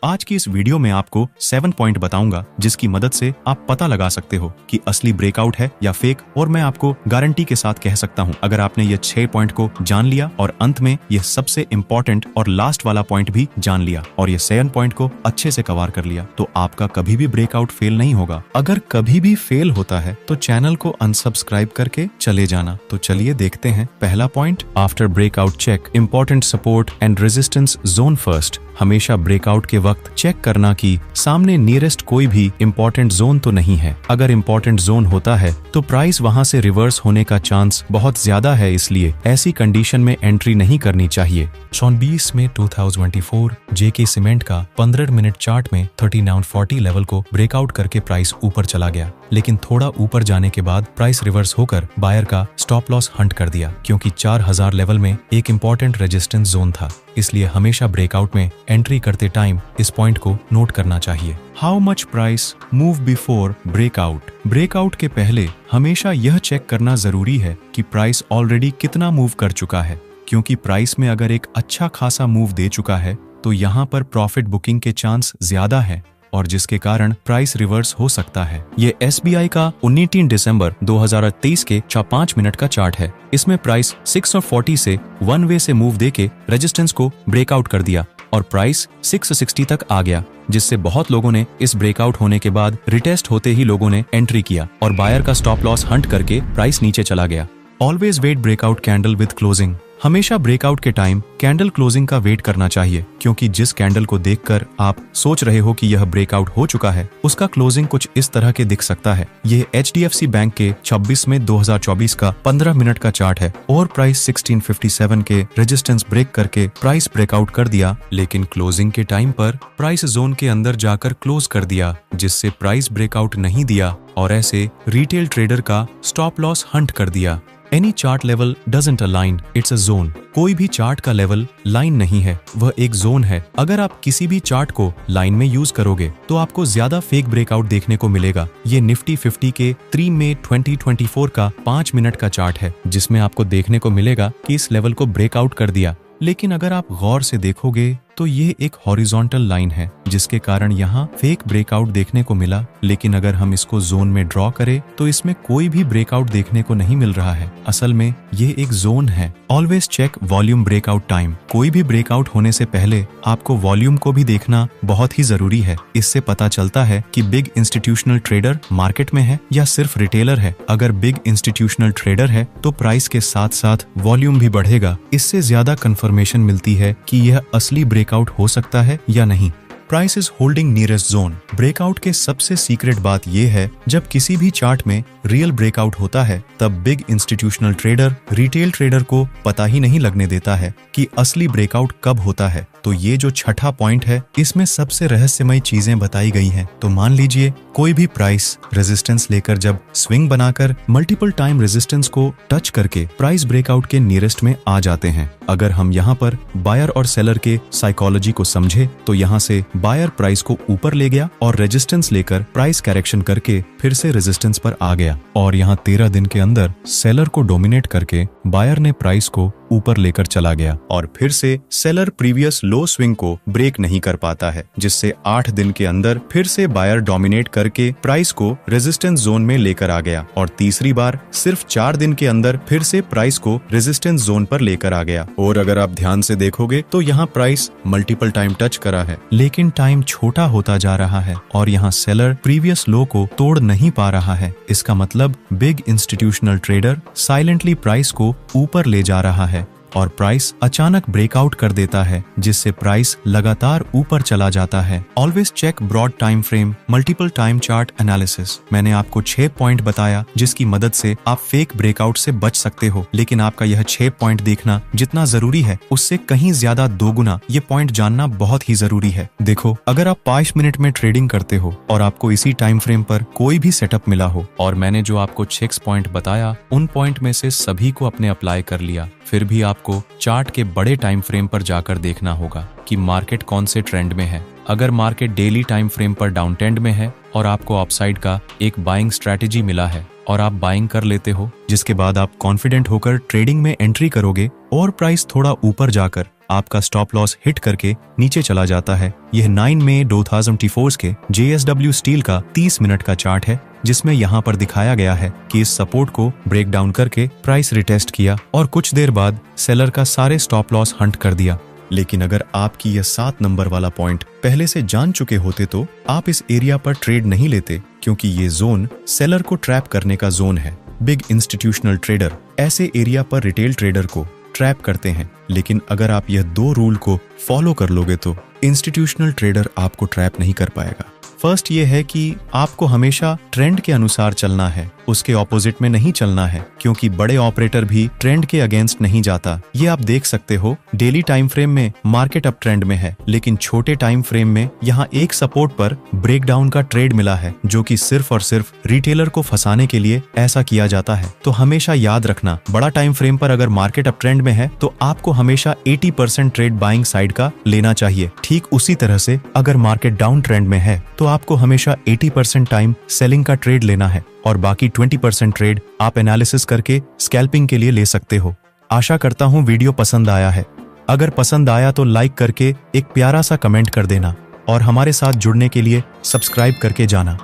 आज की इस वीडियो में आपको 7 पॉइंट बताऊंगा जिसकी मदद से आप पता लगा सकते हो कि असली ब्रेकआउट है या फेक। और मैं आपको गारंटी के साथ कह सकता हूं, अगर आपने ये 6 पॉइंट को जान लिया और अंत में ये सबसे इम्पोर्टेंट और लास्ट वाला पॉइंट भी जान लिया और ये 7 पॉइंट को अच्छे से कवर कर लिया, तो आपका कभी भी ब्रेकआउट फेल नहीं होगा। अगर कभी भी फेल होता है तो चैनल को अनसब्सक्राइब करके चले जाना। तो चलिए देखते हैं पहला point. After breakout check important support and resistance zone first. हमेशा ब्रेकआउट के वक्त चेक करना कि सामने नियरेस्ट कोई भी इंपॉर्टेंट जोन तो नहीं है। अगर इंपॉर्टेंट जोन होता है तो प्राइस वहां से रिवर्स होने का चांस बहुत ज्यादा है, इसलिए ऐसी कंडीशन में एंट्री नहीं करनी चाहिए। 20 मई 2024 जेके सीमेंट का 15 मिनट चार्ट में 3940 लेवल को ब्रेकआउट करके प्राइस ऊपर चला गया, लेकिन थोड़ा ऊपर जाने के बाद प्राइस रिवर्स होकर बायर का स्टॉप लॉस हंट कर दिया, क्योंकि 4000 लेवल में एक इंपॉर्टेंट रेजिस्टेंस जोन था। इसलिए हमेशा ब्रेकआउट में एंट्री करते टाइम इस पॉइंट को नोट करना चाहिए। How much price move before breakout. Breakout के पहले हमेशा यह चेक करना जरूरी है कि प्राइस ऑलरेडी कितना मूव कर चुका है, क्योंकि प्राइस में अगर एक अच्छा खासा मूव दे चुका है तो यहाँ पर प्रॉफिट बुकिंग के चांस ज्यादा है और जिसके कारण प्राइस रिवर्स हो सकता है। ये SBI का 19 दिसंबर 2023 के 5 मिनट का चार्ट है। इसमें प्राइस 640 से वन वे से मूव देके रेजिस्टेंस को ब्रेकआउट कर दिया और प्राइस 660 तक आ गया, जिससे बहुत लोगों ने इस ब्रेकआउट होने के बाद रिटेस्ट होते ही लोगों ने एंट्री किया और बायर का स्टॉप लॉस हंट करके प्राइस नीचे चला गया। Always wait breakout candle with closing. हमेशा ब्रेकआउट के टाइम कैंडल क्लोजिंग का वेट करना चाहिए, क्योंकि जिस कैंडल को देखकर आप सोच रहे हो कि यह ब्रेकआउट हो चुका है, उसका क्लोजिंग कुछ इस तरह के दिख सकता है। यह HDFC बैंक के 26 मई 2024 का 15 मिनट का चार्ट है और प्राइस 1657 के रेजिस्टेंस ब्रेक करके प्राइस ब्रेकआउट कर दिया, लेकिन क्लोजिंग के टाइम पर प्राइस जोन के अंदर जाकर क्लोज कर दिया, जिससे प्राइस ब्रेकआउट नहीं दिया और ऐसे रिटेल ट्रेडर का स्टॉप लॉस हंट कर दिया। Any chart level doesn't align, it's a zone। कोई भी चार्ट का लेवल लाइन नहीं है, वह एक जोन है। अगर आप किसी भी चार्ट को लाइन में यूज करोगे तो आपको ज्यादा फेक ब्रेकआउट देखने को मिलेगा। ये निफ्टी 50 के 3 मई 2024 का 5 मिनट का चार्ट है, जिसमें आपको देखने को मिलेगा कि इस लेवल को ब्रेकआउट कर दिया, लेकिन अगर आप गौर से देखोगे तो ये एक हॉरिजॉन्टल लाइन है, जिसके कारण यहाँ फेक ब्रेकआउट देखने को मिला। लेकिन अगर हम इसको जोन में ड्रॉ करें तो इसमें कोई भी ब्रेकआउट देखने को नहीं मिल रहा है। असल में ये एक जोन है। Always check volume breakout time. कोई भी ब्रेकआउट होने से पहले आपको वॉल्यूम को भी देखना बहुत ही जरूरी है। इससे पता चलता है कि बिग इंस्टीट्यूशनल ट्रेडर मार्केट में है या सिर्फ रिटेलर है। अगर बिग इंस्टीट्यूशनल ट्रेडर है तो प्राइस के साथ साथ वॉल्यूम भी बढ़ेगा। इससे ज्यादा कंफर्मेशन मिलती है कि यह असली ब्रेकआउट हो सकता है या नहीं। Price is holding nearest zone. Breakout के सबसे सीक्रेट बात यह है, जब किसी भी चार्ट में रियल ब्रेकआउट होता है तब big institutional trader retail trader को पता ही नहीं लगने देता है कि असली ब्रेकआउट कब होता है। तो ये जो छठा पॉइंट है, इसमें सबसे रहस्यमय चीजें बताई गई हैं। तो मान लीजिए कोई भी प्राइस रेजिस्टेंस लेकर जब स्विंग बनाकर मल्टीपल टाइम रेजिस्टेंस को टच करके प्राइस ब्रेकआउट के नियरेस्ट में आ जाते हैं। अगर हम यहाँ पर बायर और सेलर के साइकोलॉजी को समझे तो यहाँ से बायर प्राइस को ऊपर ले गया और रेजिस्टेंस लेकर प्राइस करेक्शन करके फिर से रेजिस्टेंस पर आ गया और यहाँ 13 दिन के अंदर सेलर को डोमिनेट करके बायर ने प्राइस को ऊपर लेकर चला गया और फिर से सेलर प्रीवियस लो स्विंग को ब्रेक नहीं कर पाता है, जिससे 8 दिन के अंदर फिर से बायर डोमिनेट करके प्राइस को रेजिस्टेंस जोन में लेकर आ गया और तीसरी बार सिर्फ 4 दिन के अंदर फिर से प्राइस को रेजिस्टेंस जोन पर लेकर आ गया। और अगर आप ध्यान से देखोगे तो यहाँ प्राइस मल्टीपल टाइम टच करा है, लेकिन टाइम छोटा होता जा रहा है और यहाँ सेलर प्रीवियस लो को तोड़ नहीं पा रहा है। इसका मतलब big institutional trader silently price को ऊपर ले जा रहा है और प्राइस अचानक ब्रेकआउट कर देता है, जिससे प्राइस लगातार ऊपर चला जाता है। Always check broad time frame multiple time chart analysis. मैंने आपको 6 पॉइंट बताया जिसकी मदद से आप फेक ब्रेकआउट से बच सकते हो, लेकिन आपका यह 6 पॉइंट देखना जितना जरूरी है उससे कहीं ज्यादा 2 गुना ये पॉइंट जानना बहुत ही जरूरी है। देखो, अगर आप 5 मिनट में ट्रेडिंग करते हो और आपको इसी टाइम फ्रेम पर कोई भी सेटअप मिला हो और मैंने जो आपको 6 पॉइंट बताया उन पॉइंट में से सभी को अपने अप्लाई कर लिया, फिर भी आपको चार्ट के बड़े टाइम फ्रेम पर जाकर देखना होगा कि मार्केट कौन से ट्रेंड में है। अगर मार्केट डेली टाइम फ्रेम पर डाउन ट्रेंड में है और आपको अपसाइड का एक बाइंग स्ट्रैटेजी मिला है और आप बाइंग कर लेते हो, जिसके बाद आप कॉन्फिडेंट होकर ट्रेडिंग में एंट्री करोगे और प्राइस थोड़ा ऊपर जाकर आपका स्टॉप लॉस हिट करके नीचे चला जाता है। यह 9 मई 2024 के JSW स्टील का 30 मिनट का चार्ट है, जिसमें यहाँ पर दिखाया गया है कि इस सपोर्ट को ब्रेक डाउन करके प्राइस रिटेस्ट किया और कुछ देर बाद सेलर का सारे स्टॉप लॉस हंट कर दिया। लेकिन अगर आपकी यह 7 नंबर वाला पॉइंट पहले से जान चुके होते तो आप इस एरिया पर ट्रेड नहीं लेते, क्योंकि ये जोन सेलर को ट्रैप करने का जोन है। बिग इंस्टीट्यूशनल ट्रेडर ऐसे एरिया पर रिटेल ट्रेडर को ट्रैप करते हैं, लेकिन अगर आप यह 2 रूल को फॉलो कर लोगे तो इंस्टीट्यूशनल ट्रेडर आपको ट्रैप नहीं कर पाएगा। फर्स्ट ये है कि आपको हमेशा ट्रेंड के अनुसार चलना है, उसके ऑपोजिट में नहीं चलना है, क्योंकि बड़े ऑपरेटर भी ट्रेंड के अगेंस्ट नहीं जाता। ये आप देख सकते हो, डेली टाइम फ्रेम में मार्केट अप ट्रेंड में है, लेकिन छोटे टाइम फ्रेम में यहाँ एक सपोर्ट पर ब्रेकडाउन का ट्रेड मिला है, जो कि सिर्फ और सिर्फ रिटेलर को फंसाने के लिए ऐसा किया जाता है। तो हमेशा याद रखना, बड़ा टाइम फ्रेम पर अगर मार्केट अप ट्रेंड में है तो आपको हमेशा 80% ट्रेड बाइंग साइड का लेना चाहिए। ठीक उसी तरह से अगर मार्केट डाउन ट्रेंड में है तो आपको हमेशा 80% टाइम सेलिंग का ट्रेड लेना है और बाकी 20% ट्रेड आप एनालिसिस करके स्कैल्पिंग के लिए ले सकते हो। आशा करता हूँ वीडियो पसंद आया है। अगर पसंद आया तो लाइक करके एक प्यारा सा कमेंट कर देना और हमारे साथ जुड़ने के लिए सब्सक्राइब करके जाना।